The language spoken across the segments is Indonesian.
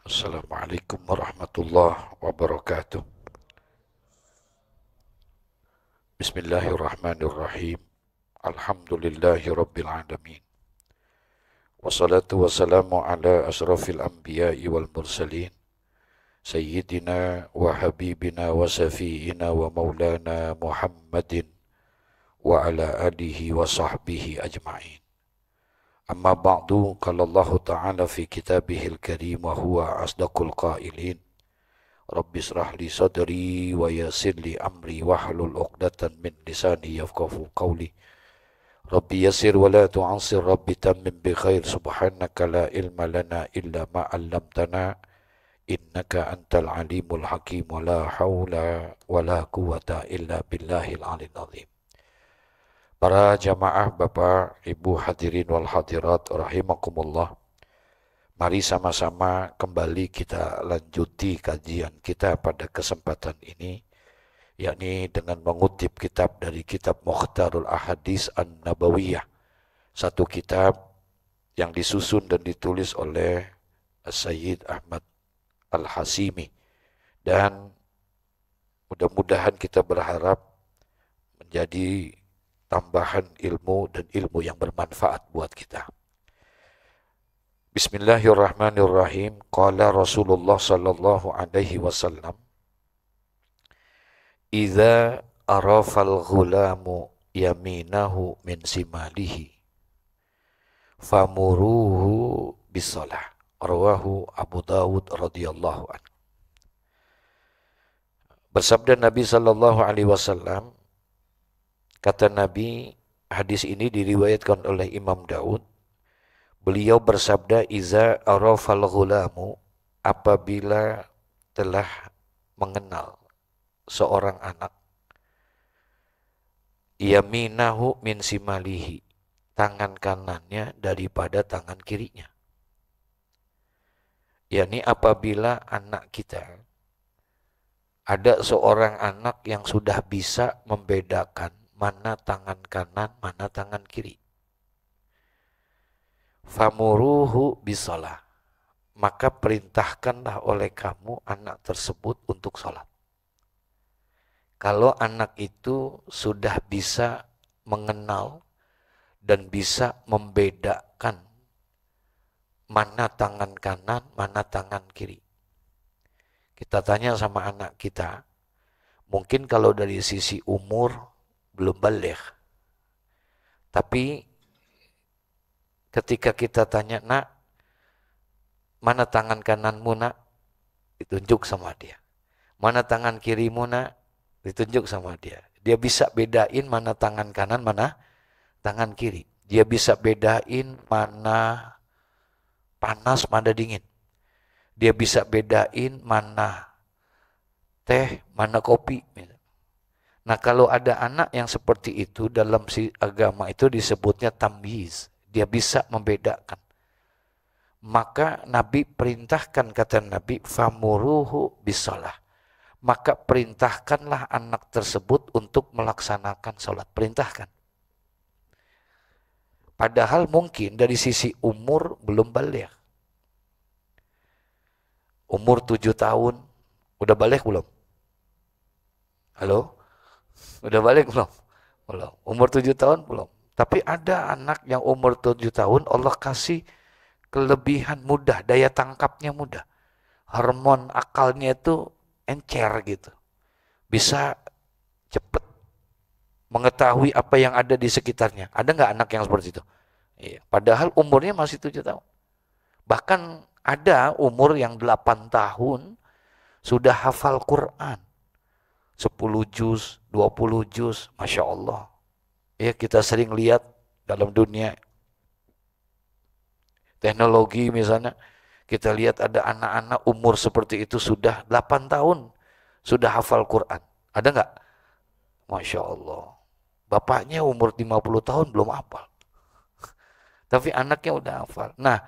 Assalamualaikum warahmatullahi wabarakatuh. Bismillahirrahmanirrahim. Alhamdulillahi rabbil alamin. Wassalatu wassalamu ala asrafil anbiya'i wal mursalin. Sayyidina wa habibina wa safiina wa maulana Muhammadin wa ala alihi wa sahbihi ajma'in. Amma ba'du, qala Allah ta'ala fi kitabihil karim wa huwa asdaqul qailin. Rabbi israh li sadri wa yassir li amri wahlul 'uqdatan min lisani yafqahu qawli. Rabbi yassir wa la tu'assir, Rabbi tammim bi khair, subhanaka la ilma lana illa ma 'allamtana innaka antal alimul hakim, wa la haula wa la quwata illa billahil aliyil azim. Para jamaah Bapak, Ibu hadirin wal hadirat rahimakumullah. Mari sama-sama kembali kita lanjuti kajian kita pada kesempatan ini, yakni dengan mengutip kitab dari kitab Mukhtarul Ahadits An-Nabawiyah, satu kitab yang disusun dan ditulis oleh Sayyid Ahmad Al-Hasimi, dan mudah-mudahan kita berharap menjadi tambahan ilmu dan ilmu yang bermanfaat buat kita. Bismillahirrahmanirrahim. Qala Rasulullah sallallahu alaihi wasallam, "Idza arafal ghulamu yaminahu min simalihi famuruhu bisalah." Rawahu Abu Dawud radhiyallahu anhu. Bersabda Nabi sallallahu alaihi wasallam, kata Nabi, hadis ini diriwayatkan oleh Imam Daud. Beliau bersabda, "Iza arafal ghulamu," apabila telah mengenal seorang anak, yaminahu min simalihi, tangan kanannya daripada tangan kirinya. Yani apabila anak kita, ada seorang anak yang sudah bisa membedakan mana tangan kanan, mana tangan kiri. Famuruhu bisalah, maka perintahkanlah oleh kamu anak tersebut untuk sholat. Kalau anak itu sudah bisa mengenal dan bisa membedakan mana tangan kanan, mana tangan kiri. Kita tanya sama anak kita, mungkin kalau dari sisi umur belum baligh, tapi ketika kita tanya, "Nak, mana tangan kananmu, Nak?" Ditunjuk sama dia. "Mana tangan kirimu, Nak?" Ditunjuk sama dia. Dia bisa bedain mana tangan kanan, mana tangan kiri. Dia bisa bedain mana panas, mana dingin. Dia bisa bedain mana teh, mana kopi. Nah, kalau ada anak yang seperti itu, dalam agama itu disebutnya tamyiz. Dia bisa membedakan. Maka Nabi perintahkan, kata Nabi, famuruhu bisalah. Maka perintahkanlah anak tersebut untuk melaksanakan sholat. Perintahkan. Padahal mungkin dari sisi umur belum baligh. Umur 7 tahun, udah baligh belum? Halo? Udah baligh belum? Belum. Umur 7 tahun belum. Tapi ada anak yang umur 7 tahun Allah kasih kelebihan mudah, daya tangkapnya mudah. Hormon akalnya itu encer gitu. Bisa cepat mengetahui apa yang ada di sekitarnya. Ada nggak anak yang seperti itu? Iya. Padahal umurnya masih 7 tahun. Bahkan ada umur yang 8 tahun sudah hafal Quran. 10 juz, 20 juz, Masya Allah. Ya, kita sering lihat dalam dunia teknologi misalnya, kita lihat ada anak-anak umur seperti itu sudah 8 tahun, sudah hafal Quran. Ada nggak? Masya Allah. Bapaknya umur 50 tahun belum hafal. Tapi anaknya udah hafal. Nah,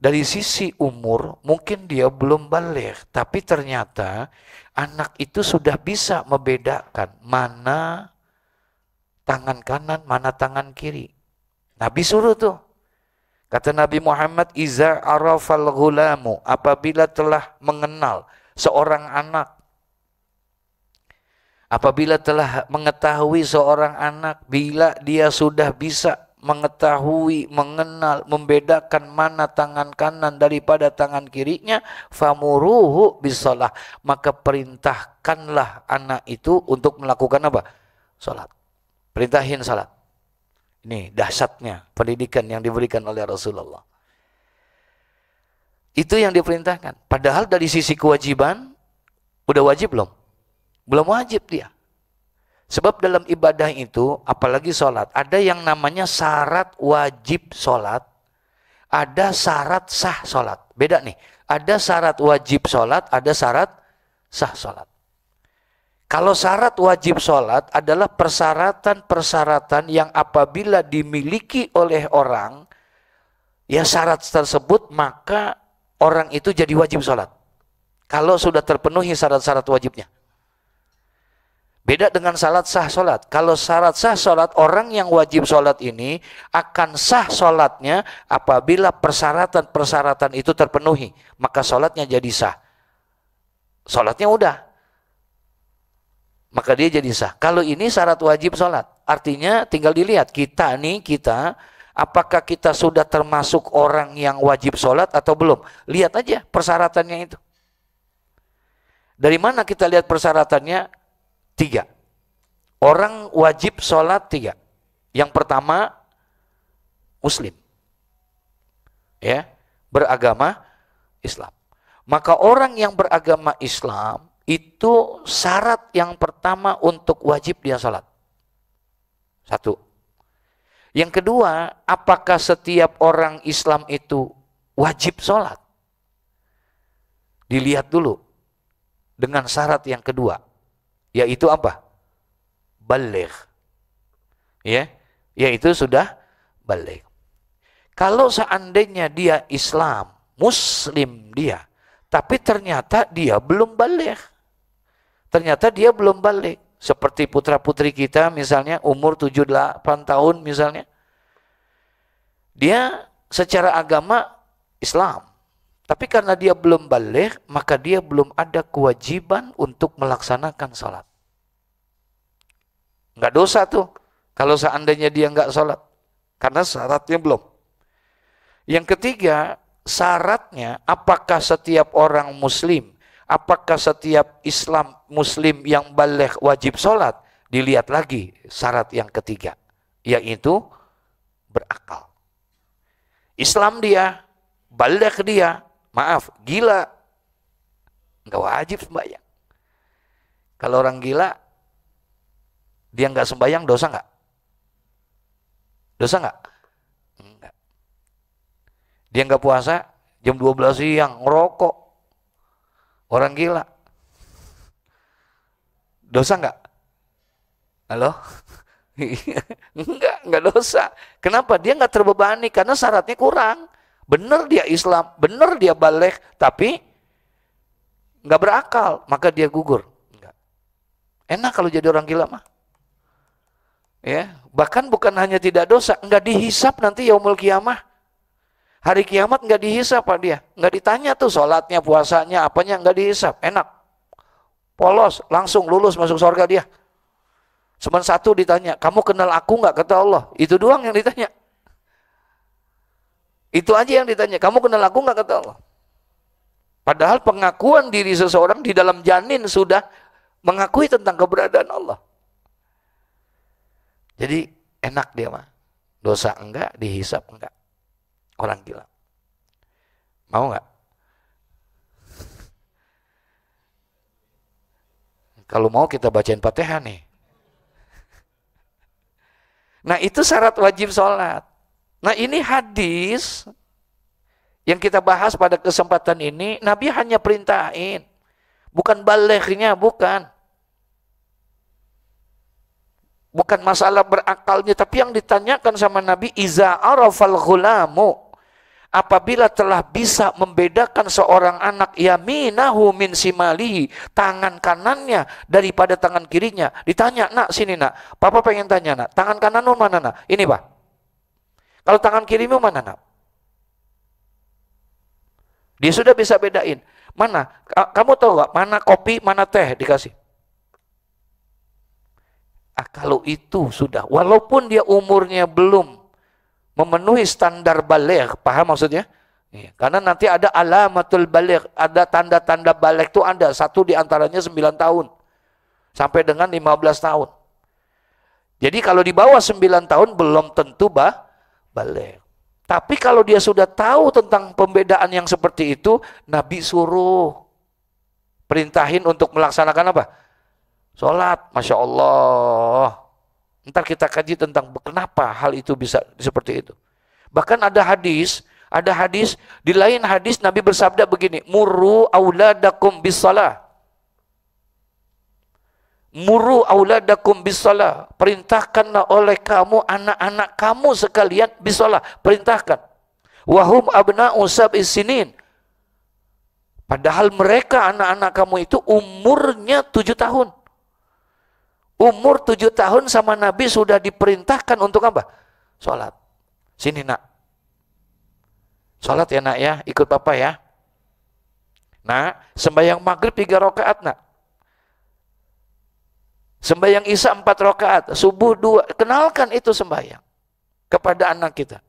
dari sisi umur mungkin dia belum baligh, tapi ternyata anak itu sudah bisa membedakan mana tangan kanan, mana tangan kiri. Nabi suruh tuh, Kata Nabi Muhammad, iza arafal ghulamu, apabila telah mengenal seorang anak, apabila telah mengetahui seorang anak, bila dia sudah bisa mengetahui, mengenal, membedakan mana tangan kanan daripada tangan kirinya, famuruhu bisalah, maka perintahkanlah anak itu untuk melakukan apa? Salat. Perintahin salat. Ini dahsyatnya pendidikan yang diberikan oleh Rasulullah. Itu yang diperintahkan. Padahal dari sisi kewajiban, udah wajib belum? Belum wajib dia. Sebab dalam ibadah itu, apalagi sholat, ada yang namanya syarat wajib sholat, ada syarat sah sholat. Beda nih, ada syarat wajib sholat, ada syarat sah sholat. Kalau syarat wajib sholat adalah persyaratan-persyaratan yang apabila dimiliki oleh orang, ya syarat tersebut, maka orang itu jadi wajib sholat. Kalau sudah terpenuhi syarat-syarat wajibnya. Beda dengan syarat sah sholat. Kalau syarat sah sholat, orang yang wajib sholat ini akan sah sholatnya apabila persyaratan-persyaratan itu terpenuhi. Maka sholatnya jadi sah. Sholatnya udah. Maka dia jadi sah. Kalau ini syarat wajib sholat. Artinya tinggal dilihat. Kita, apakah kita sudah termasuk orang yang wajib sholat atau belum? Lihat aja persyaratannya itu. Dari mana kita lihat persyaratannya? 3. Orang wajib sholat 3. Yang pertama, Muslim. Ya, beragama Islam. Maka orang yang beragama Islam, itu syarat yang pertama untuk wajib dia sholat. 1. Yang kedua, apakah setiap orang Islam itu wajib sholat? Dilihat dulu dengan syarat yang kedua, yaitu apa? Baligh. Ya, yaitu sudah baligh. Kalau seandainya dia Islam, Muslim dia, tapi ternyata dia belum baligh. Ternyata dia belum balik. Seperti putra-putri kita misalnya umur 7-8 tahun misalnya. Dia secara agama Islam. Tapi karena dia belum balik, maka dia belum ada kewajiban untuk melaksanakan sholat. Nggak dosa tuh kalau seandainya dia nggak sholat. Karena syaratnya belum. Yang ketiga, syaratnya apakah setiap orang Muslim, apakah setiap Islam Muslim yang baligh wajib sholat? Dilihat lagi syarat yang ketiga, yaitu berakal. Islam dia, baligh dia, maaf, gila, nggak wajib sembahyang. Kalau orang gila, dia nggak sembahyang, dosa nggak? Dosa nggak? Enggak. Dia nggak puasa, jam 12 siang, ngerokok. Orang gila. Dosa enggak? Halo? enggak dosa. Kenapa? Dia enggak terbebani karena syaratnya kurang. Benar dia Islam, benar dia baligh, tapi enggak berakal, maka dia gugur. Enggak. Enak kalau jadi orang gila mah. Ya, bahkan bukan hanya tidak dosa, enggak dihisap nanti yaumul kiamah. Hari kiamat nggak dihisap Pak dia. Nggak ditanya tuh sholatnya, puasanya, apanya, nggak dihisap. Enak. Polos, langsung lulus masuk surga dia. Cuman satu ditanya, kamu kenal aku nggak? Kata Allah. Itu doang yang ditanya. Itu aja yang ditanya. Kamu kenal aku nggak? Kata Allah. Padahal pengakuan diri seseorang di dalam janin sudah mengakui tentang keberadaan Allah. Jadi enak dia mah. Dosa enggak, dihisap enggak. Orang gila. Mau nggak? Kalau mau kita bacain Fatihah nih. Nah itu syarat wajib sholat. Nah ini hadis yang kita bahas pada kesempatan ini, Nabi hanya perintahin. Bukan balighnya, bukan. Bukan masalah berakalnya, tapi yang ditanyakan sama Nabi, iza arafal ghulamu, apabila telah bisa membedakan seorang anak yaminahu min simalihi, tangan kanannya daripada tangan kirinya. Ditanya, nak sini nak, papa pengen tanya nak, tangan kananmu mana nak? Ini pak. Kalau tangan kirimu mana nak? Dia sudah bisa bedain. Mana? Kamu tahu nggak? Mana kopi, mana teh dikasih? Kalau itu sudah, walaupun dia umurnya belum memenuhi standar baligh, paham maksudnya? Karena nanti ada alamatul baligh, ada tanda-tanda baligh itu ada. Satu diantaranya 9 tahun. Sampai dengan 15 tahun. Jadi kalau di bawah 9 tahun belum tentu baligh. Tapi kalau dia sudah tahu tentang pembedaan yang seperti itu, Nabi suruh perintahin untuk melaksanakan apa? Sholat. Masya Allah. Ntar kita kaji tentang kenapa hal itu bisa seperti itu. Bahkan ada hadis, di lain hadis Nabi bersabda begini, muru auladakum bisalah. Muru auladakum bisalah. Perintahkanlah oleh kamu anak-anak kamu sekalian bisalah. Perintahkan. Wahum abna'u sab'is sinin. Padahal mereka anak-anak kamu itu umurnya 7 tahun. Umur 7 tahun sama Nabi sudah diperintahkan untuk apa? Sholat. Sini nak. Sholat ya nak ya. Ikut papa ya. Nah, sembahyang maghrib 3 rakaat nak. Sembahyang isya 4 rakaat. Subuh 2. Kenalkan itu sembahyang. Kepada anak kita.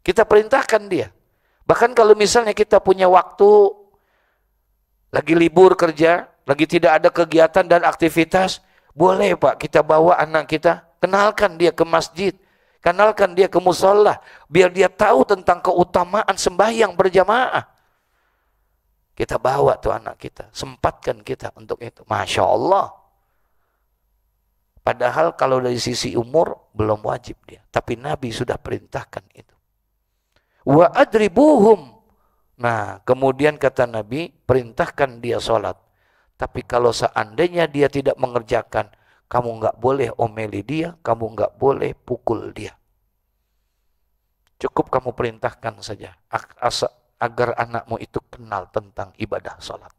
Kita perintahkan dia. Bahkan kalau misalnya kita punya waktu. Lagi libur kerja. Lagi tidak ada kegiatan dan aktivitas. Boleh Pak, kita bawa anak kita, kenalkan dia ke masjid, kenalkan dia ke musola, biar dia tahu tentang keutamaan sembahyang berjamaah. Kita bawa tuh anak kita, sempatkan kita untuk itu. Masya Allah. Padahal kalau dari sisi umur, belum wajib dia. Tapi Nabi sudah perintahkan itu. Wa adribuhum. Nah, kemudian kata Nabi, perintahkan dia sholat. Tapi kalau seandainya dia tidak mengerjakan, kamu nggak boleh omeli dia, kamu nggak boleh pukul dia. Cukup kamu perintahkan saja, agar anakmu itu kenal tentang ibadah sholat.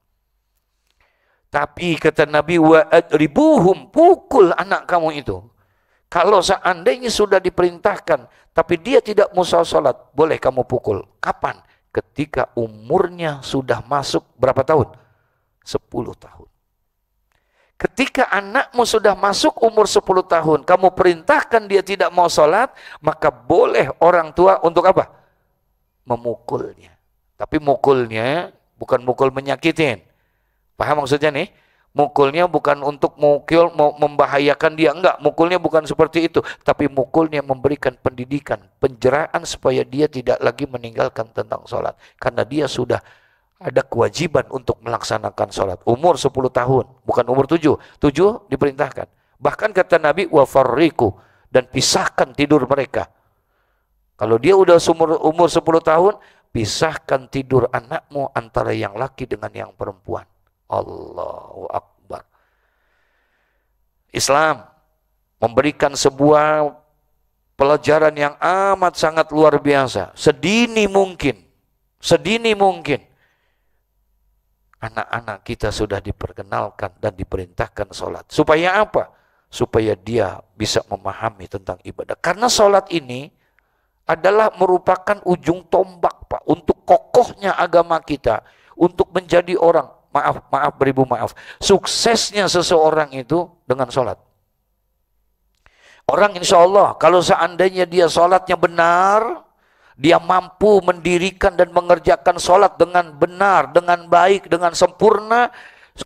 Tapi kata Nabi, wa'adribuhum, pukul anak kamu itu. Kalau seandainya sudah diperintahkan, tapi dia tidak mau sholat, boleh kamu pukul. Kapan? Ketika umurnya sudah masuk berapa tahun? 10 tahun. Ketika anakmu sudah masuk umur 10 tahun, kamu perintahkan dia tidak mau sholat, maka boleh orang tua untuk apa? Memukulnya. Tapi mukulnya bukan mukul menyakitin. Paham maksudnya nih? Mukulnya bukan untuk membahayakan dia. Enggak, mukulnya bukan seperti itu. Tapi mukulnya memberikan pendidikan, penjeraan supaya dia tidak lagi meninggalkan tentang sholat. Karena dia sudah ada kewajiban untuk melaksanakan sholat. Umur 10 tahun, bukan umur 7. 7 diperintahkan. Bahkan kata Nabi, wafarriku, dan pisahkan tidur mereka. Kalau dia udah umur 10 tahun, pisahkan tidur anakmu antara yang laki dengan yang perempuan. Allahu Akbar. Islam memberikan sebuah pelajaran yang amat sangat luar biasa. Sedini mungkin. Anak-anak kita sudah diperkenalkan dan diperintahkan sholat. Supaya apa? Supaya dia bisa memahami tentang ibadah. Karena sholat ini adalah merupakan ujung tombak Pak. Untuk kokohnya agama kita. Untuk menjadi orang. Maaf beribu maaf. Suksesnya seseorang itu dengan sholat. Orang insya Allah kalau seandainya dia sholatnya benar. Dia mampu mendirikan dan mengerjakan sholat dengan benar, dengan baik, dengan sempurna.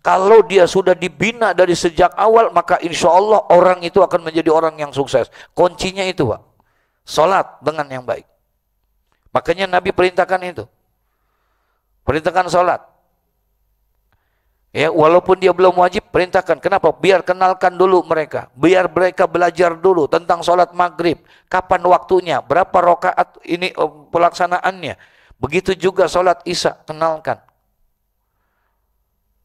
Kalau dia sudah dibina dari sejak awal, maka insya Allah orang itu akan menjadi orang yang sukses. Kuncinya itu Pak. Sholat dengan yang baik. Makanya Nabi perintahkan itu. Perintahkan sholat. Ya, walaupun dia belum wajib, perintahkan. Kenapa? Biar kenalkan dulu mereka. Biar mereka belajar dulu tentang sholat maghrib. Kapan waktunya? Berapa rakaat ini pelaksanaannya? Begitu juga sholat isya, kenalkan.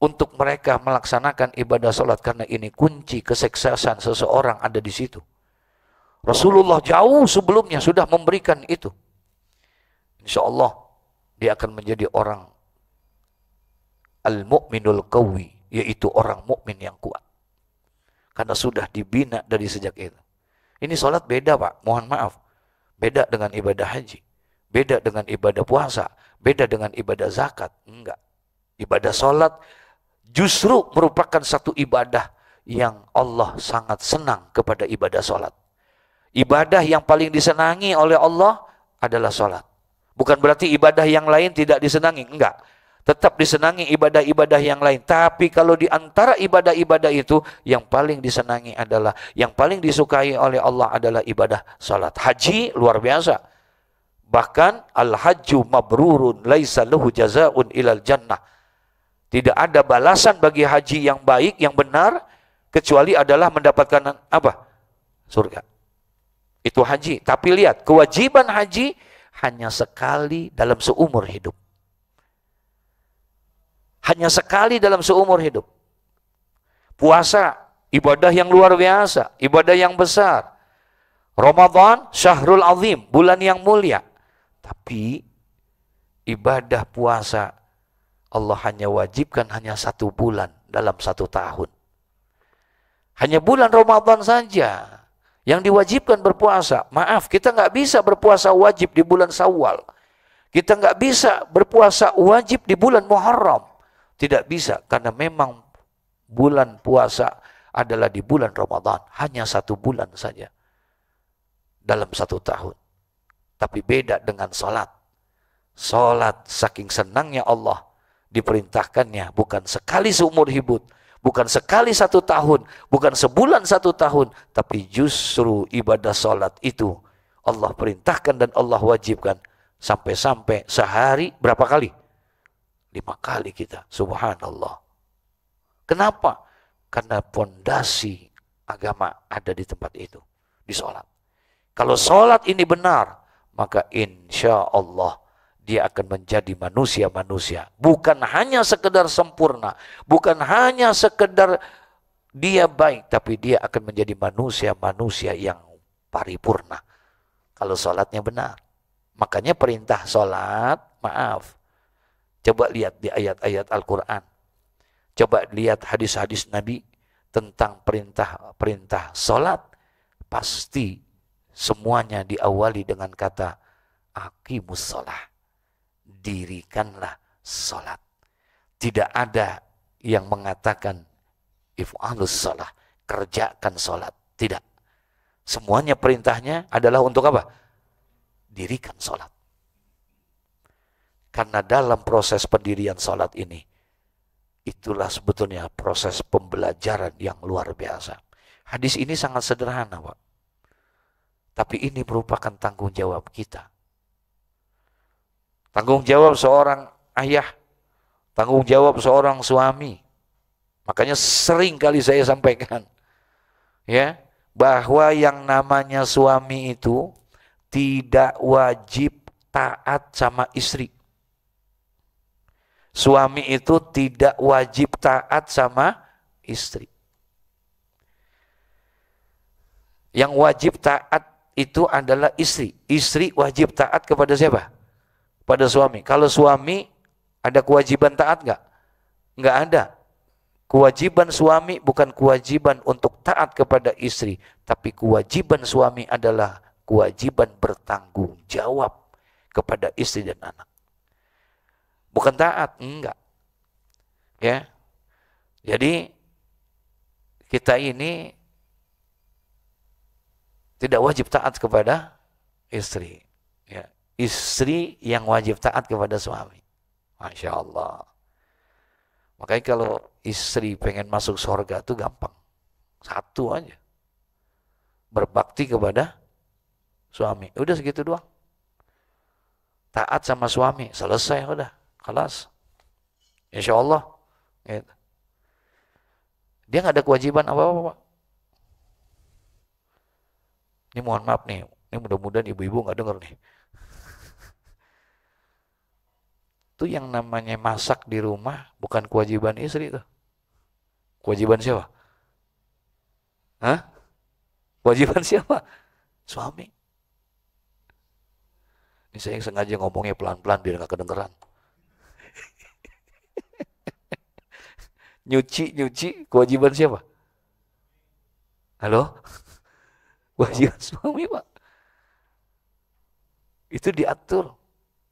Untuk mereka melaksanakan ibadah sholat. Karena ini kunci kesuksesan seseorang ada di situ. Rasulullah jauh sebelumnya sudah memberikan itu. Insya Allah dia akan menjadi orang al-mu'minul qawi, yaitu orang mukmin yang kuat. Karena sudah dibina dari sejak itu. Ini sholat beda Pak, mohon maaf. Beda dengan ibadah haji. Beda dengan ibadah puasa. Beda dengan ibadah zakat. Enggak. Ibadah sholat justru merupakan satu ibadah yang Allah sangat senang kepada ibadah sholat. Ibadah yang paling disenangi oleh Allah adalah sholat. Bukan berarti ibadah yang lain tidak disenangi. Enggak. Tetap disenangi ibadah-ibadah yang lain. Tapi kalau di antara ibadah-ibadah itu, yang paling disenangi adalah, yang paling disukai oleh Allah adalah ibadah sholat. Haji luar biasa. Bahkan al-hajju mabrurun laisa lahu jazaa'un ilal jannah. Tidak ada balasan bagi haji yang baik, yang benar, kecuali adalah mendapatkan apa? Surga. Itu haji. Tapi lihat, kewajiban haji hanya sekali dalam seumur hidup. Hanya sekali dalam seumur hidup. Puasa, ibadah yang luar biasa, ibadah yang besar. Ramadan, syahrul azim, bulan yang mulia. Tapi ibadah puasa Allah hanya wajibkan hanya 1 bulan dalam 1 tahun. Hanya bulan Ramadan saja yang diwajibkan berpuasa. Maaf, kita nggak bisa berpuasa wajib di bulan Syawal. Kita nggak bisa berpuasa wajib di bulan Muharram. Tidak bisa, karena memang bulan puasa adalah di bulan Ramadan. Hanya 1 bulan saja dalam 1 tahun. Tapi beda dengan sholat. Sholat saking senangnya Allah diperintahkannya bukan sekali seumur hidup, bukan sekali 1 tahun, bukan sebulan 1 tahun, tapi justru ibadah sholat itu Allah perintahkan dan Allah wajibkan sampai-sampai sehari berapa kali? 5 kali kita, subhanallah. Kenapa? Karena fondasi agama ada di tempat itu, di sholat. Kalau sholat ini benar, maka insya Allah dia akan menjadi manusia-manusia. Bukan hanya sekedar sempurna, bukan hanya sekedar dia baik, tapi dia akan menjadi manusia-manusia yang paripurna. Kalau sholatnya benar. Makanya perintah sholat, maaf, coba lihat di ayat-ayat Al-Quran. Coba lihat hadis-hadis Nabi tentang perintah sholat. Pasti semuanya diawali dengan kata aqimus sholah. Dirikanlah sholat. Tidak ada yang mengatakan if'alus sholah. Kerjakan sholat. Tidak. Semuanya perintahnya adalah untuk apa? Dirikan sholat. Karena dalam proses pendirian sholat ini, itulah sebetulnya proses pembelajaran yang luar biasa. Hadis ini sangat sederhana, Pak. Tapi ini merupakan tanggung jawab kita. Tanggung jawab seorang ayah, tanggung jawab seorang suami. Makanya sering kali saya sampaikan, ya, bahwa yang namanya suami itu tidak wajib taat sama istri. Suami itu tidak wajib taat sama istri. Yang wajib taat itu adalah istri. Istri wajib taat kepada siapa? Pada suami. Kalau suami ada kewajiban taat nggak? Nggak ada. Kewajiban suami bukan kewajiban untuk taat kepada istri, tapi kewajiban suami adalah kewajiban bertanggung jawab kepada istri dan anak. Bukan taat, enggak. Ya. Jadi kita ini tidak wajib taat kepada istri. Ya. Istri yang wajib taat kepada suami. Masya Allah. Makanya kalau istri pengen masuk surga itu gampang. Satu aja. Berbakti kepada suami. Udah segitu doang. Taat sama suami. Selesai udah. Kelas. Insya Allah. Gitu. Dia nggak ada kewajiban apa-apa, Pak. Ini mohon maaf nih. Ini mudah-mudahan ibu-ibu nggak dengar nih. Itu yang namanya masak di rumah bukan kewajiban istri tuh. Kewajiban siapa? Hah? Kewajiban siapa? Suami. Ini saya sengaja ngomongnya pelan-pelan biar nggak kedengeran. Nyuci, kewajiban siapa? Halo? Kewajiban suami, Pak. Itu diatur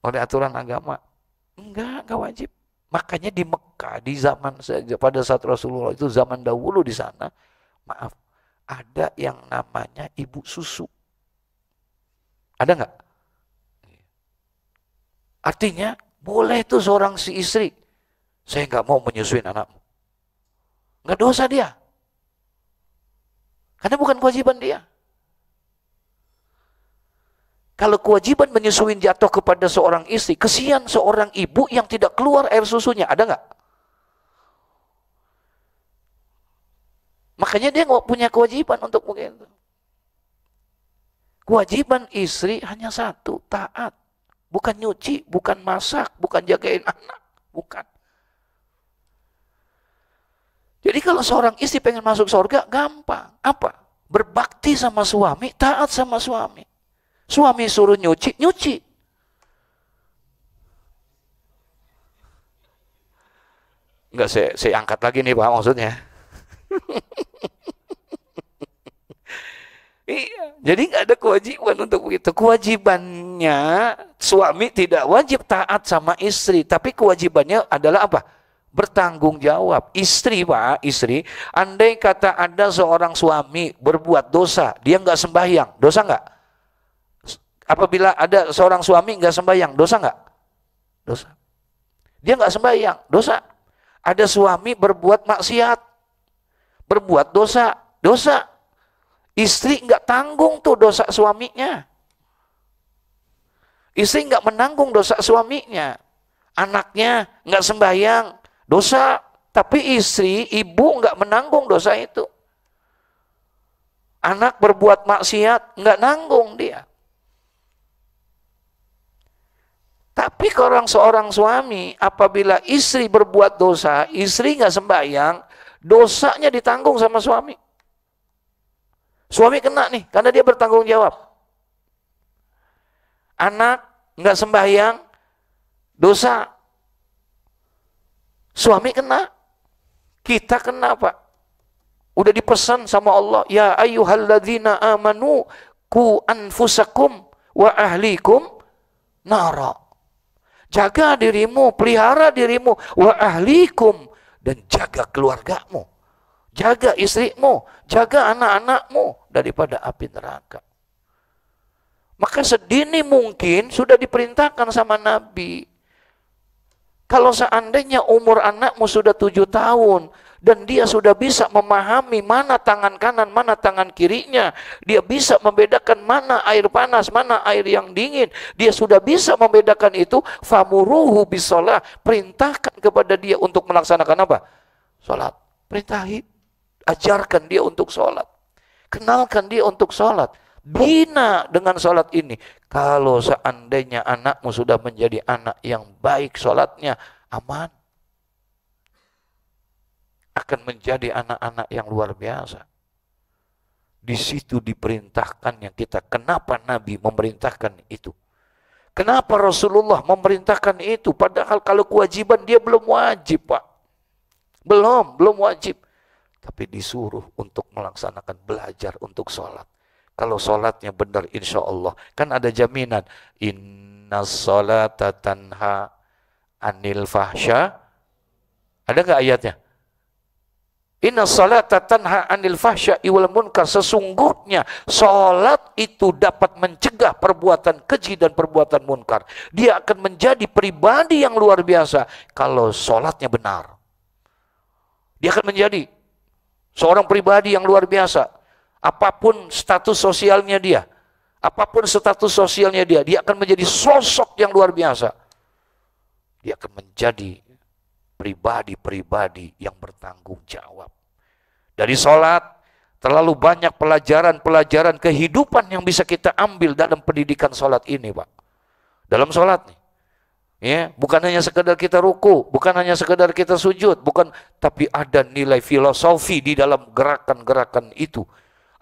oleh aturan agama. Enggak wajib. Makanya di Mekah, di zaman pada saat Rasulullah itu zaman dahulu di sana, maaf, ada yang namanya ibu susu. Ada nggak? Artinya boleh tuh seorang si istri, saya nggak mau menyusuin anakmu. Nggak dosa dia. Karena bukan kewajiban dia. Kalau kewajiban menyusuin jatuh kepada seorang istri, kesian seorang ibu yang tidak keluar air susunya. Ada nggak? Makanya dia nggak punya kewajiban untuk begitu. Kewajiban istri hanya satu, taat. Bukan nyuci, bukan masak, bukan jagain anak. Bukan. Jadi kalau seorang istri pengen masuk surga, gampang. Apa? Berbakti sama suami, taat sama suami. Suami suruh nyuci, nyuci. Enggak, saya angkat lagi nih Pak maksudnya. Iya, jadi nggak ada kewajiban untuk begitu. Kewajibannya suami tidak wajib taat sama istri, tapi kewajibannya adalah apa? Bertanggung jawab. Istri Pak, istri, andai kata ada seorang suami berbuat dosa, dia nggak sembahyang, dosa nggak? Apabila ada seorang suami nggak sembahyang, dosa nggak? Dosa. Dia nggak sembahyang, dosa. Ada suami berbuat maksiat, berbuat dosa, dosa. Istri nggak tanggung tuh dosa suaminya. Istri nggak menanggung dosa suaminya. Anaknya nggak sembahyang, dosa. Tapi istri, ibu nggak menanggung dosa itu. Anak berbuat maksiat, nggak nanggung dia. Tapi kalau seorang suami, apabila istri berbuat dosa, istri nggak sembahyang, dosanya ditanggung sama suami. Suami kena nih, karena dia bertanggung jawab. Anak nggak sembahyang, dosa. Suami kena, kita kena Pak. Udah dipesan sama Allah, ya ayyuhalladzina amanu ku anfusakum wa ahlikum nara. Jaga dirimu, pelihara dirimu, wa ahlikum, dan jaga keluargamu. Jaga istrimu, jaga anak-anakmu daripada api neraka. Maka sedini mungkin sudah diperintahkan sama Nabi. Kalau seandainya umur anakmu sudah 7 tahun, dan dia sudah bisa memahami mana tangan kanan, mana tangan kirinya. Dia bisa membedakan mana air panas, mana air yang dingin. Dia sudah bisa membedakan itu. Famuruhu bisolah. Perintahkan kepada dia untuk melaksanakan apa? Sholat. Perintahi. Ajarkan dia untuk sholat. Kenalkan dia untuk sholat. Bina dengan sholat ini. Kalau seandainya anakmu sudah menjadi anak yang baik sholatnya, aman. Akan menjadi anak-anak yang luar biasa. Di situ diperintahkannya kita. Kenapa Nabi memerintahkan itu? Kenapa Rasulullah memerintahkan itu? Padahal kalau kewajiban dia belum wajib Pak. Belum wajib. Tapi disuruh untuk melaksanakan, belajar untuk sholat. Kalau sholatnya benar insya Allah. Kan ada jaminan. Inna sholata tanha anil fahsya. Ada nggak ayatnya? Inna salata tanha anil fahsya'i wal munkar. Sesungguhnya salat itu dapat mencegah perbuatan keji dan perbuatan munkar. Dia akan menjadi pribadi yang luar biasa kalau salatnya benar. Dia akan menjadi seorang pribadi yang luar biasa. Apapun status sosialnya dia, dia akan menjadi sosok yang luar biasa. Dia akan menjadi pribadi-pribadi yang bertanggung jawab. Dari sholat, terlalu banyak pelajaran-pelajaran kehidupan yang bisa kita ambil dalam pendidikan sholat ini Pak. Dalam sholat nih. Ya, bukan hanya sekedar kita ruku, bukan hanya sekedar kita sujud, tapi ada nilai filosofi di dalam gerakan-gerakan itu.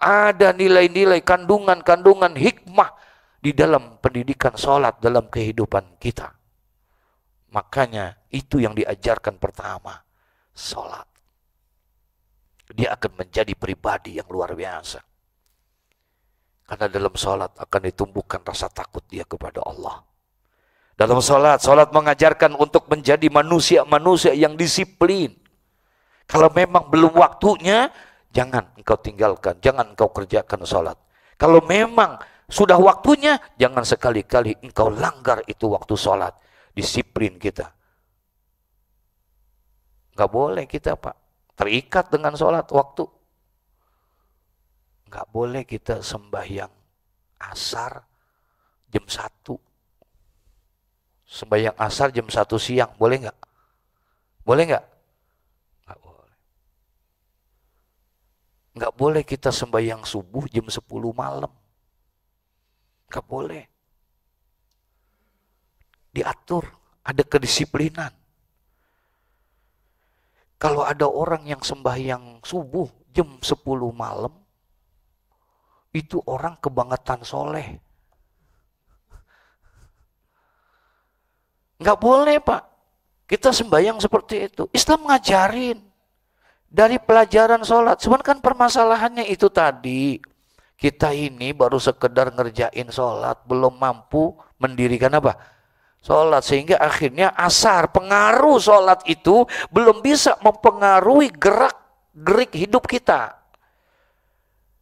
Ada nilai-nilai kandungan-kandungan hikmah di dalam pendidikan sholat dalam kehidupan kita. Makanya itu yang diajarkan pertama, sholat. Dia akan menjadi pribadi yang luar biasa. Karena dalam sholat akan ditumbuhkan rasa takut dia kepada Allah. Dalam sholat, sholat mengajarkan untuk menjadi manusia-manusia yang disiplin. Kalau memang belum waktunya, jangan engkau tinggalkan, jangan engkau kerjakan sholat. Kalau memang sudah waktunya, jangan sekali-kali engkau langgar itu waktu sholat. Disiplin kita. Nggak boleh kita Pak, terikat dengan sholat waktu. Nggak boleh kita sembahyang asar jam 1. Sembahyang asar jam 1 siang, boleh nggak? Boleh nggak? Nggak boleh. Nggak boleh kita sembahyang subuh jam 10 malam. Nggak boleh. Diatur, ada kedisiplinan. Kalau ada orang yang sembahyang subuh jam 10 malam, itu orang kebangetan soleh. Nggak boleh Pak, kita sembahyang seperti itu. Islam ngajarin dari pelajaran sholat. Sebenarnya kan permasalahannya itu tadi. Kita ini baru sekedar ngerjain sholat, belum mampu mendirikan apa? Sholat. Sehingga akhirnya asar, pengaruh sholat itu belum bisa mempengaruhi gerak-gerik hidup kita.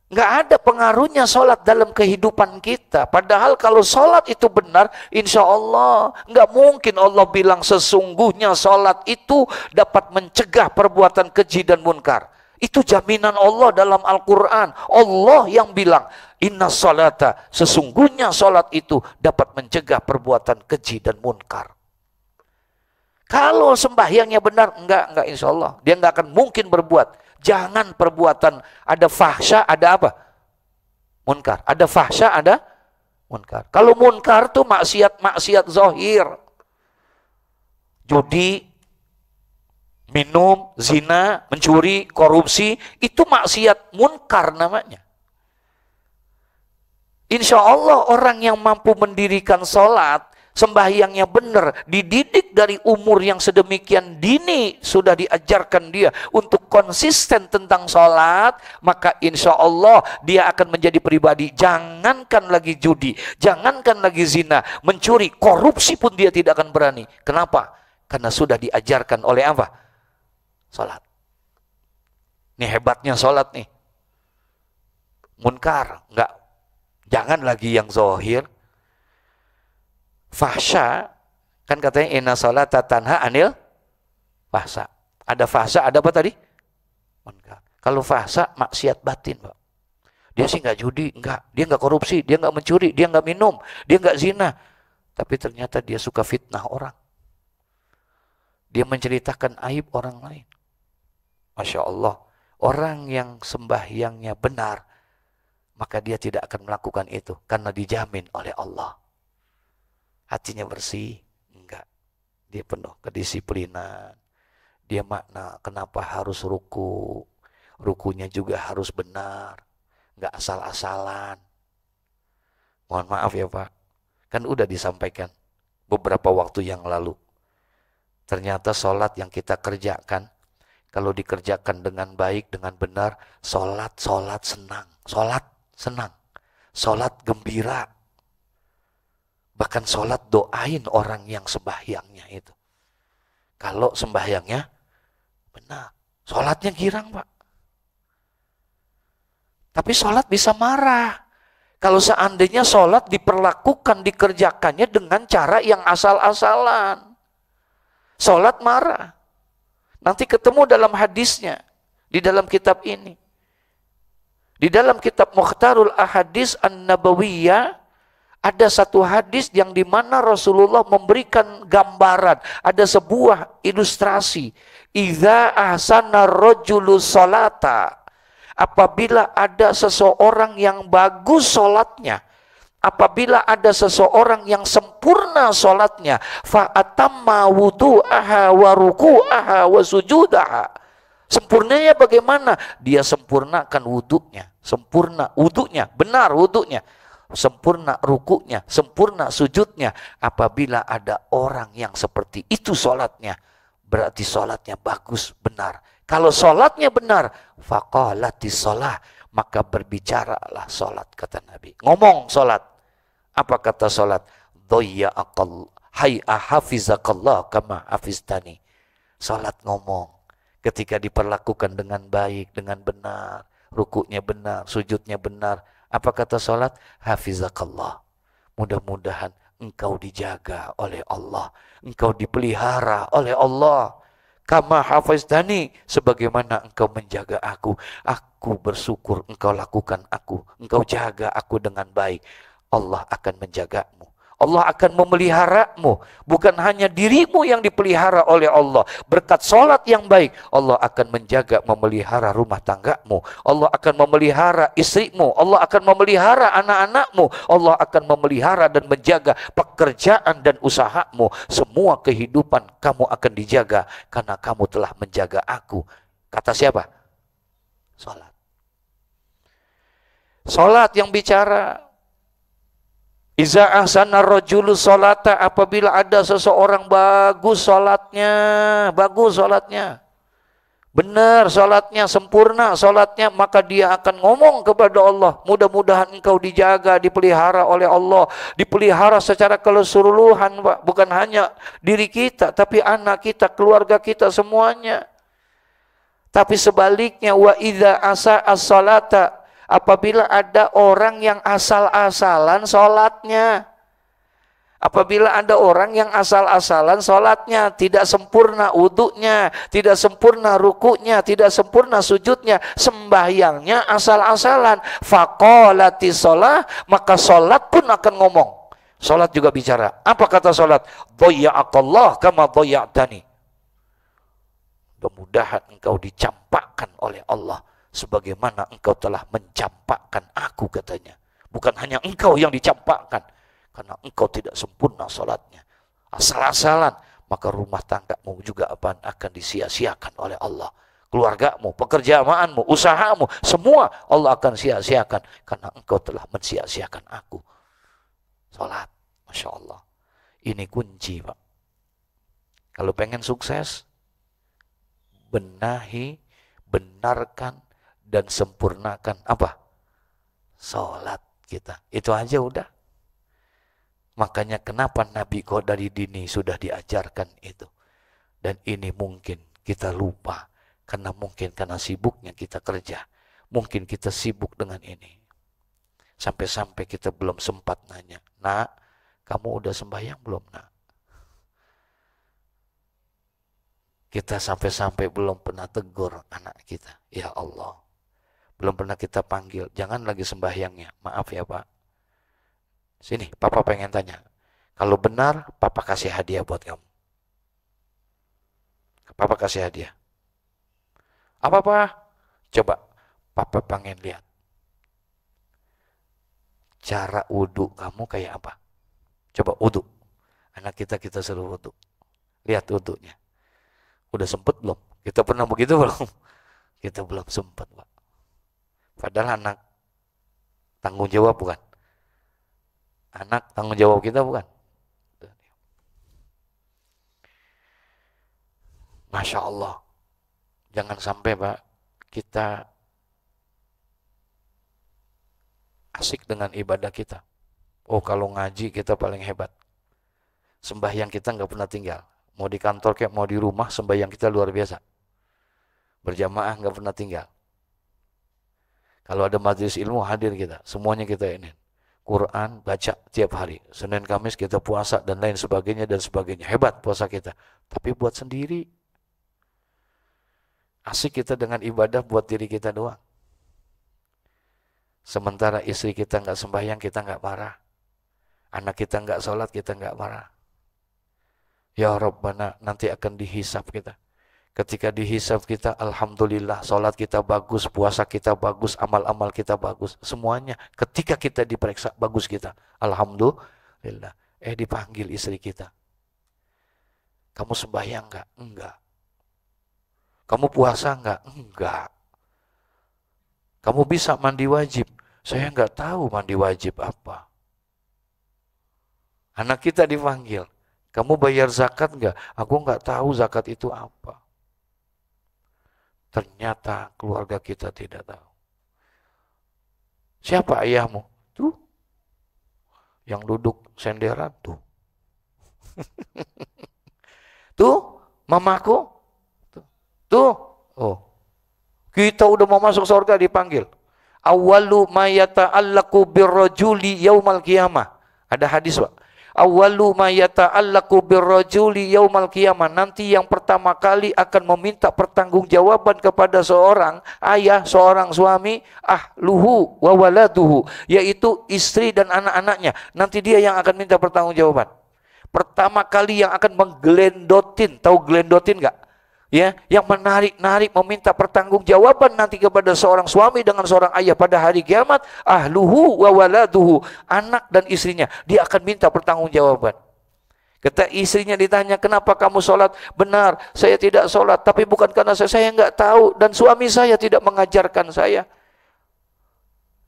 Nggak ada pengaruhnya sholat dalam kehidupan kita. Padahal kalau sholat itu benar, insya Allah nggak mungkin Allah bilang sesungguhnya sholat itu dapat mencegah perbuatan keji dan munkar. Itu jaminan Allah dalam Al-Quran. Allah yang bilang, inna sholata, sesungguhnya sholat itu dapat mencegah perbuatan keji dan munkar. Kalau sembahyangnya benar, enggak insya Allah. Dia nggak akan mungkin berbuat. Jangan perbuatan, ada fahsya, ada apa? Munkar. Ada fahsya, ada munkar. Kalau munkar tuh maksiat zahir. Judi, minum, zina, mencuri, korupsi, itu maksiat munkar namanya. Insya Allah orang yang mampu mendirikan sholat, sembahyangnya benar, dididik dari umur yang sedemikian dini, sudah diajarkan dia untuk konsisten tentang sholat, maka insya Allah dia akan menjadi pribadi, jangankan lagi judi, jangankan lagi zina, mencuri, korupsi pun dia tidak akan berani. Kenapa? Karena sudah diajarkan oleh apa? Sholat. Ini hebatnya sholat nih. Munkar, enggak. Jangan lagi yang zahir. Fahsya, kan katanya inna sholata tanha anil fahsya. Ada fahsya, ada apa tadi? Munkar. Kalau fahsya, maksiat batin Pak. Dia sih nggak judi, enggak. Dia nggak korupsi, dia nggak mencuri, dia nggak minum, dia nggak zina. Tapi ternyata dia suka fitnah orang. Dia menceritakan aib orang lain. Masya Allah, orang yang sembahyangnya benar, maka dia tidak akan melakukan itu karena dijamin oleh Allah. Hatinya bersih? Enggak. Dia penuh kedisiplinan. Dia makna kenapa harus ruku. Rukunya juga harus benar. Enggak asal-asalan. Mohon maaf ya Pak. Kan udah disampaikan beberapa waktu yang lalu. Ternyata sholat yang kita kerjakan, kalau dikerjakan dengan baik, dengan benar, sholat senang. Sholat senang. Sholat gembira. Bahkan sholat doain orang yang sembahyangnya itu. Kalau sembahyangnya benar. Sholatnya girang Pak. Tapi sholat bisa marah. Kalau seandainya sholat diperlakukan, dikerjakannya dengan cara yang asal-asalan. Sholat marah. Nanti ketemu dalam hadisnya. Di dalam kitab ini. Di dalam kitab Mukhtarul Ahadis An-Nabawiyah, ada satu hadis yang dimana Rasulullah memberikan gambaran, ada sebuah ilustrasi. Idza ahsana rajulu sholata, apabila ada seseorang yang bagus sholatnya, apabila ada seseorang yang sempurna sholatnya, fa atamma wudu'aha wa ruku'aha wa sujudaha. Sempurnanya bagaimana? Dia sempurnakan wudunya, sempurna wudunya, benar wudunya. Sempurna rukuknya, sempurna sujudnya. Apabila ada orang yang seperti itu sholatnya, berarti sholatnya bagus, benar. Kalau sholatnya benar, faqalatis sholah, maka berbicaralah sholat, kata Nabi. Ngomong sholat. Apa kata sholat? Dhayya'aqal Hai hafizakallah kama hafiztani. Salat ngomong. Ketika diperlakukan dengan baik, dengan benar, rukuknya benar, sujudnya benar. Apa kata salat? Hafizakallah. Mudah-mudahan engkau dijaga oleh Allah. Engkau dipelihara oleh Allah. Kama hafiztani, sebagaimana engkau menjaga aku. Aku bersyukur engkau lakukan aku. Engkau jaga aku dengan baik. Allah akan menjagamu. Allah akan memeliharamu. Bukan hanya dirimu yang dipelihara oleh Allah. Berkat sholat yang baik, Allah akan menjaga, memelihara rumah tanggamu. Allah akan memelihara istrimu. Allah akan memelihara anak-anakmu. Allah akan memelihara dan menjaga pekerjaan dan usahamu. Semua kehidupan kamu akan dijaga karena kamu telah menjaga aku. Kata siapa? Sholat. Sholat yang bicara. Iza ahsana rajulu sholata, apabila ada seseorang bagus sholatnya, benar sholatnya, sempurna sholatnya, maka dia akan ngomong kepada Allah, mudah-mudahan engkau dijaga, dipelihara oleh Allah, dipelihara secara keseluruhan, Pak. Bukan hanya diri kita, tapi anak kita, keluarga kita, semuanya. Tapi sebaliknya, wa idza asa as-salata, apabila ada orang yang asal-asalan sholatnya. Apabila ada orang yang asal-asalan sholatnya, tidak sempurna wudunya, tidak sempurna rukunya, tidak sempurna sujudnya, sembahyangnya asal-asalan, faqalati sholah, maka sholat pun akan ngomong. Sholat juga bicara. Apa kata sholat? Dhayya'akallah kama dhayya'tani. Mudah-mudahan engkau dicampakkan oleh Allah sebagaimana engkau telah mencampakkan aku, katanya. Bukan hanya engkau yang dicampakkan, karena engkau tidak sempurna salatnya. Asal-asalan, maka rumah tanggamu juga akan disia-siakan oleh Allah. Keluargamu, pekerjaanmu, usahamu, semua Allah akan sia-siakan karena engkau telah mensia-siakan aku. Salat, Masya Allah. Ini kunci, Pak. Kalau pengen sukses, benahi, benarkan, dan sempurnakan apa? Salat kita. Itu aja udah. Makanya kenapa Nabi kok dari dini sudah diajarkan itu. Dan ini mungkin kita lupa. Karena sibuknya kita kerja. Mungkin kita sibuk dengan ini. Sampai-sampai kita belum sempat nanya. Nak, kamu udah sembahyang belum, nak? Kita sampai-sampai belum pernah tegur anak kita. Ya Allah. Belum pernah kita panggil, jangan lagi sembahyangnya. Maaf ya Pak. Sini, Papa pengen tanya. Kalau benar, Papa kasih hadiah buat kamu. Papa kasih hadiah. Apa Pak? Coba, Papa pengen lihat. Cara wudhu kamu kayak apa? Coba wudhu. Anak kita suruh wudhu. Lihat wudhunya. Udah sempet belum? Kita pernah begitu belum? Kita belum sempet Pak. Padahal anak tanggung jawab bukan? Anak tanggung jawab kita bukan? Masya Allah. Jangan sampai Pak, kita asik dengan ibadah kita. Oh kalau ngaji kita paling hebat. Sembahyang kita nggak pernah tinggal. Mau di kantor kayak mau di rumah, sembahyang kita luar biasa. Berjamaah nggak pernah tinggal. Kalau ada majelis ilmu hadir kita, semuanya kita ini. Quran baca tiap hari. Senin Kamis kita puasa dan lain sebagainya dan sebagainya. Hebat puasa kita. Tapi buat sendiri. Asik kita dengan ibadah buat diri kita doang. Sementara istri kita nggak sembahyang, kita nggak marah. Anak kita nggak sholat, kita nggak marah. Ya Rabbana, nanti akan dihisap kita. Ketika dihisap kita, alhamdulillah, sholat kita bagus, puasa kita bagus, amal-amal kita bagus. Semuanya ketika kita diperiksa, bagus kita. Alhamdulillah. Dipanggil istri kita. Kamu sembahyang enggak? Enggak. Kamu puasa enggak? Enggak. Kamu bisa mandi wajib? Saya enggak tahu mandi wajib apa. Anak kita dipanggil. Kamu bayar zakat enggak? Aku enggak tahu zakat itu apa. Ternyata keluarga kita tidak tahu. Siapa ayahmu? Tuh. Yang duduk senderan tuh. Tuh, mamaku. Tuh. Oh. Kita udah mau masuk surga dipanggil. Awwalu ma yata'allaqu birrajuli yaumal qiyamah. Ada hadis, Pak. Awwalu ma yata'allaqu birrajuli yaumal qiyamah. Nanti yang pertama kali akan meminta pertanggungjawaban kepada seorang ayah, seorang suami, ahluhu wa waladuhu, yaitu istri dan anak-anaknya. Nanti dia yang akan minta pertanggungjawaban. Pertama kali yang akan menggelendotin, tahu gelendotin enggak? Ya, yang menarik-narik meminta pertanggungjawaban nanti kepada seorang suami dengan seorang ayah pada hari kiamat, ahluhu wa waladuhu, anak dan istrinya, dia akan minta pertanggungjawaban. Kata istrinya ditanya, kenapa kamu sholat? Benar, saya tidak sholat, tapi bukan karena saya nggak tahu, dan suami saya tidak mengajarkan saya.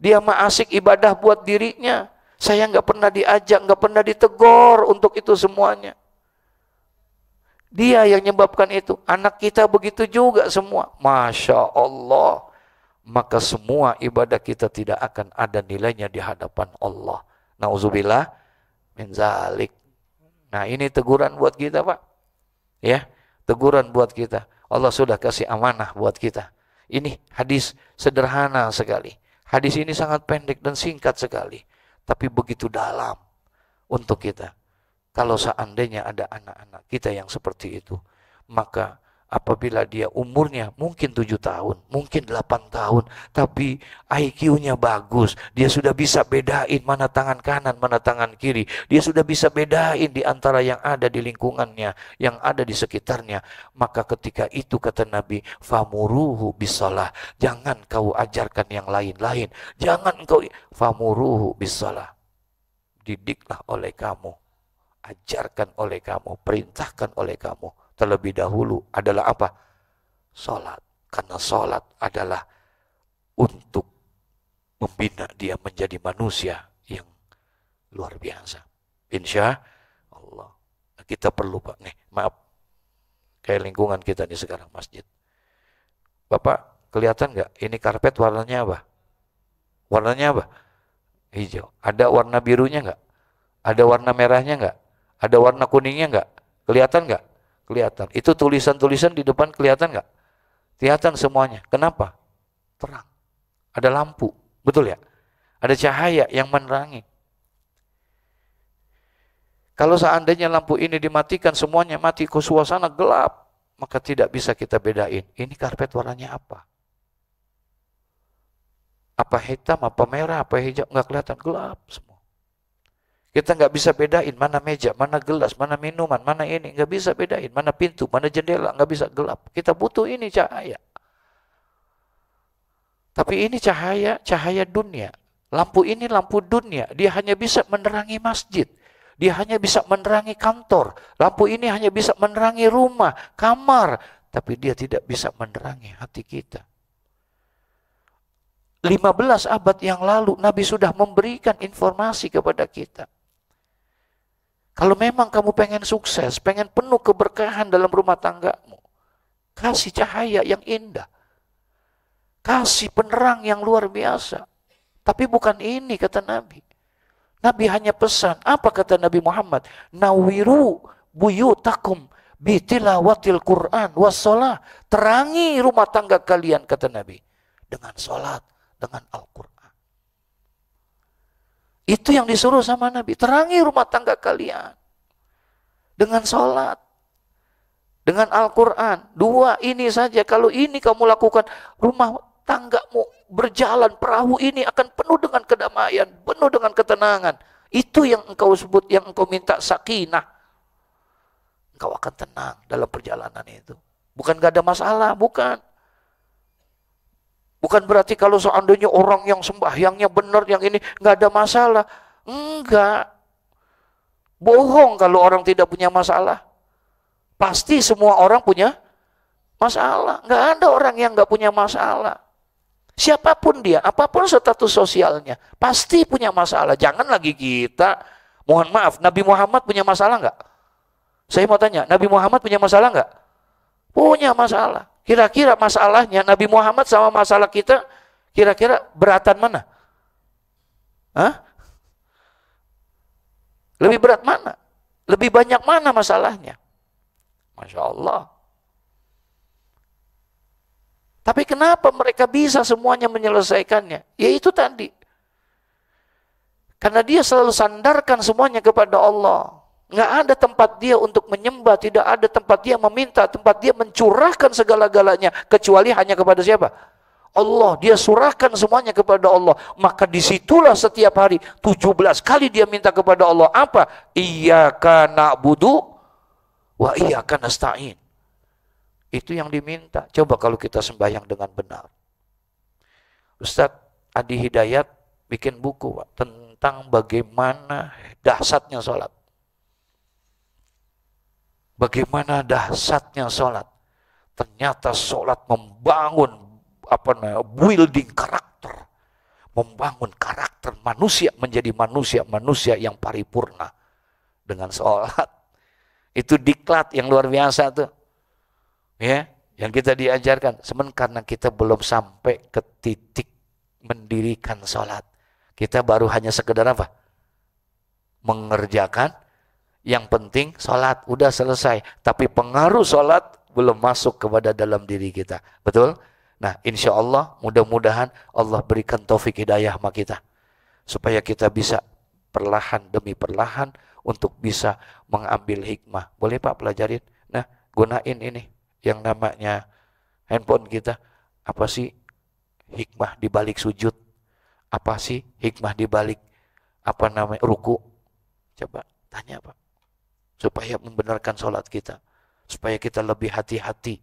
Dia mah asik ibadah buat dirinya, saya nggak pernah diajak, nggak pernah ditegur untuk itu semuanya. Dia yang menyebabkan itu. Anak kita begitu juga semua. Masya Allah. Maka semua ibadah kita tidak akan ada nilainya di hadapan Allah. Nauzubillah min zalik. Nah, ini teguran buat kita, Pak. Ya, teguran buat kita. Allah sudah kasih amanah buat kita. Ini hadis sederhana sekali. Hadis ini sangat pendek dan singkat sekali. Tapi begitu dalam untuk kita. Kalau seandainya ada anak-anak kita yang seperti itu, maka apabila dia umurnya mungkin 7 tahun, mungkin 8 tahun, tapi IQ-nya bagus, dia sudah bisa bedain mana tangan kanan, mana tangan kiri, dia sudah bisa bedain di antara yang ada di lingkungannya, yang ada di sekitarnya, maka ketika itu kata Nabi, famuruhu bisalah, jangan kau ajarkan yang lain-lain, jangan kau, famuruhu bisalah, didiklah oleh kamu, ajarkan oleh kamu, perintahkan oleh kamu. Terlebih dahulu adalah apa? Salat. Karena salat adalah untuk membina dia menjadi manusia yang luar biasa. Insya Allah. Kita perlu, Pak, nih, maaf. Kayak lingkungan kita nih sekarang masjid. Bapak, kelihatan nggak? Ini karpet warnanya apa? Warnanya apa? Hijau. Ada warna birunya nggak? Ada warna merahnya nggak? Ada warna kuningnya nggak? Kelihatan nggak? Kelihatan. Itu tulisan-tulisan di depan kelihatan nggak? Kelihatan semuanya. Kenapa? Terang. Ada lampu. Betul ya? Ada cahaya yang menerangi. Kalau seandainya lampu ini dimatikan, semuanya mati, ke suasana gelap, maka tidak bisa kita bedain. Ini karpet warnanya apa? Apa hitam, apa merah, apa hijau? Nggak kelihatan, gelap semua. Kita nggak bisa bedain mana meja, mana gelas, mana minuman, mana ini. Nggak bisa bedain. Mana pintu, mana jendela. Nggak bisa, gelap. Kita butuh ini cahaya. Tapi ini cahaya dunia. Lampu ini lampu dunia. Dia hanya bisa menerangi masjid. Dia hanya bisa menerangi kantor. Lampu ini hanya bisa menerangi rumah, kamar. Tapi dia tidak bisa menerangi hati kita. 15 abad yang lalu Nabi sudah memberikan informasi kepada kita. Kalau memang kamu pengen sukses, pengen penuh keberkahan dalam rumah tanggamu, kasih cahaya yang indah. Kasih penerang yang luar biasa. Tapi bukan ini kata Nabi. Nabi hanya pesan. Apa kata Nabi Muhammad? Nawiru buyutakum bitilawatil Qur'an wassalah. Terangi rumah tangga kalian kata Nabi. Dengan salat, dengan Al-Quran. Itu yang disuruh sama Nabi. Terangi rumah tangga kalian. Dengan sholat. Dengan Al-Quran. 2 ini saja. Kalau ini kamu lakukan, rumah tanggamu berjalan. Perahu ini akan penuh dengan kedamaian. Penuh dengan ketenangan. Itu yang engkau sebut, yang engkau minta sakinah. Engkau akan tenang dalam perjalanan itu. Bukan gak ada masalah, bukan. Bukan berarti kalau seandainya orang yang sembahyangnya benar, yang ini nggak ada masalah. Enggak. Bohong kalau orang tidak punya masalah. Pasti semua orang punya masalah. Nggak ada orang yang nggak punya masalah. Siapapun dia, apapun status sosialnya, pasti punya masalah. Jangan lagi kita, mohon maaf, Nabi Muhammad punya masalah nggak? Saya mau tanya, Nabi Muhammad punya masalah nggak? Punya masalah. Kira-kira masalahnya Nabi Muhammad sama masalah kita, kira-kira beratan mana? Hah? Lebih berat mana? Lebih banyak mana masalahnya? Masya Allah. Tapi kenapa mereka bisa semuanya menyelesaikannya? Ya itu tadi. Karena dia selalu sandarkan semuanya kepada Allah. Nggak ada tempat dia untuk menyembah, tidak ada tempat dia meminta, tempat dia mencurahkan segala-galanya, kecuali hanya kepada siapa? Allah. Dia surahkan semuanya kepada Allah. Maka disitulah setiap hari 17 kali dia minta kepada Allah. Apa? Iyyaka na'budu wa iyyaka nasta'in. Itu yang diminta. Coba kalau kita sembahyang dengan benar. Ustadz Adi Hidayat bikin buku Pak, tentang bagaimana dahsyatnya sholat. Bagaimana dahsyatnya sholat. Ternyata sholat membangun building karakter. Membangun karakter manusia menjadi manusia yang paripurna. Dengan sholat. Itu diklat yang luar biasa tuh. Ya, yang kita diajarkan. Sebenarnya karena kita belum sampai ke titik mendirikan sholat. Kita baru hanya sekedar apa? Mengerjakan. Yang penting sholat, udah selesai. Tapi pengaruh sholat belum masuk kepada dalam diri kita. Betul? Nah, insya Allah mudah-mudahan Allah berikan taufik hidayah sama kita. Supaya kita bisa perlahan demi perlahan untuk bisa mengambil hikmah. Boleh Pak pelajarin? Nah, gunain ini yang namanya handphone kita. Apa sih hikmah di balik sujud? Apa sih hikmah di balik ruku? Coba tanya Pak. Supaya membenarkan sholat kita. Supaya kita lebih hati-hati.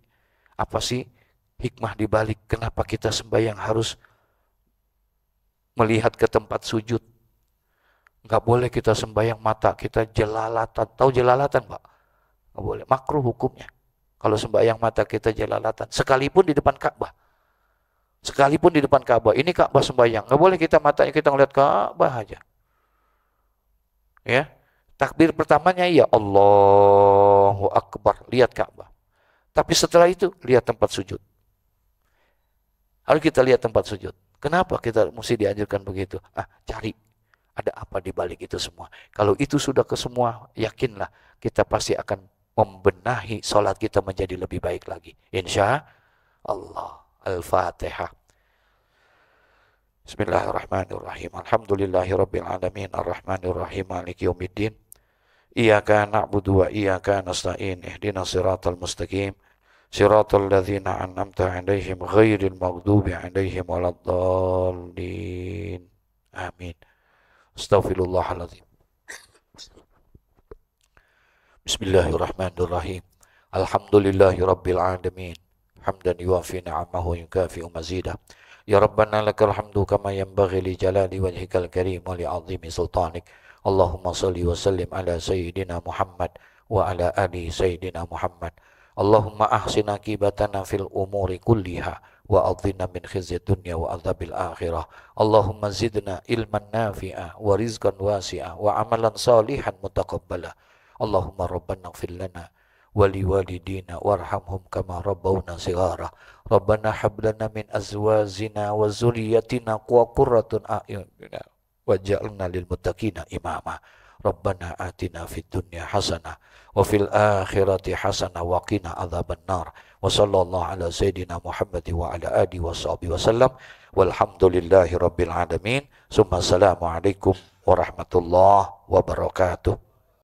Apa sih hikmah di balik kenapa kita sembahyang harus melihat ke tempat sujud? Nggak boleh kita sembahyang mata kita jelalatan. Tahu jelalatan Pak? Nggak boleh. Makruh hukumnya. Kalau sembahyang mata kita jelalatan. Sekalipun di depan Ka'bah. Sekalipun di depan Ka'bah. Ini Ka'bah sembahyang. Nggak boleh kita matanya kita ngeliat Ka'bah aja. Ya. Takbir pertamanya ya Allahu Akbar. Lihat Ka'bah. Tapi setelah itu lihat tempat sujud. Harus kita lihat tempat sujud. Kenapa kita mesti dianjurkan begitu? Cari. Ada apa di balik itu semua. Kalau itu sudah ke semua, yakinlah kita pasti akan membenahi sholat kita menjadi lebih baik lagi. Insya Allah. Al-Fatihah. Bismillahirrahmanirrahim. Alhamdulillahirabbil alamin arrahmanirrahim maliki yaumiddin. Iyyaka na'budu wa iyyaka nasta'in. Ihdinas siratal mustaqim. Siratal ladzina an'amta 'alaihim ghairil maghdubi 'alaihim waladdallin. Amin. Astaghfirullahaladzim. Bismillahirrahmanirrahim. Alhamdulillahi rabbil alamin. Hamdan yuwafi ni'amahu yukafi'u mazidah. Ya Rabbana lakal hamdu kama yanbaghi li jalali wajhikal karim wa li 'azimi sultanik. Allahumma salli wa sallim ala sayyidina Muhammad wa ala ali sayyidina Muhammad. Allahumma ahsin akibatana fil umuri kulliha wa adhina min khizyi dunya wa adzabil akhirah. Allahumma zidna ilman nafi'a wa rizqan wasi'a wa amalan salihan mutaqabbala. Allahumma rabbana ighfir lana wa liwalidina warhamhum kama rabbawna shighara. Rabbana hab lana min azwajina wa zurriyyatina qurratun a'yun waj'alna lil muttaqina imama. Rabbana atina fid dunya hasanah wa fil akhirati hasanah wa qina adzabannar. Wa sallallahu ala sayyidina Muhammad wa ala alihi wa sahbihi wasallam. Walhamdulillahi rabbil alamin. Summa assalamu alaikum warahmatullahi wabarakatuh.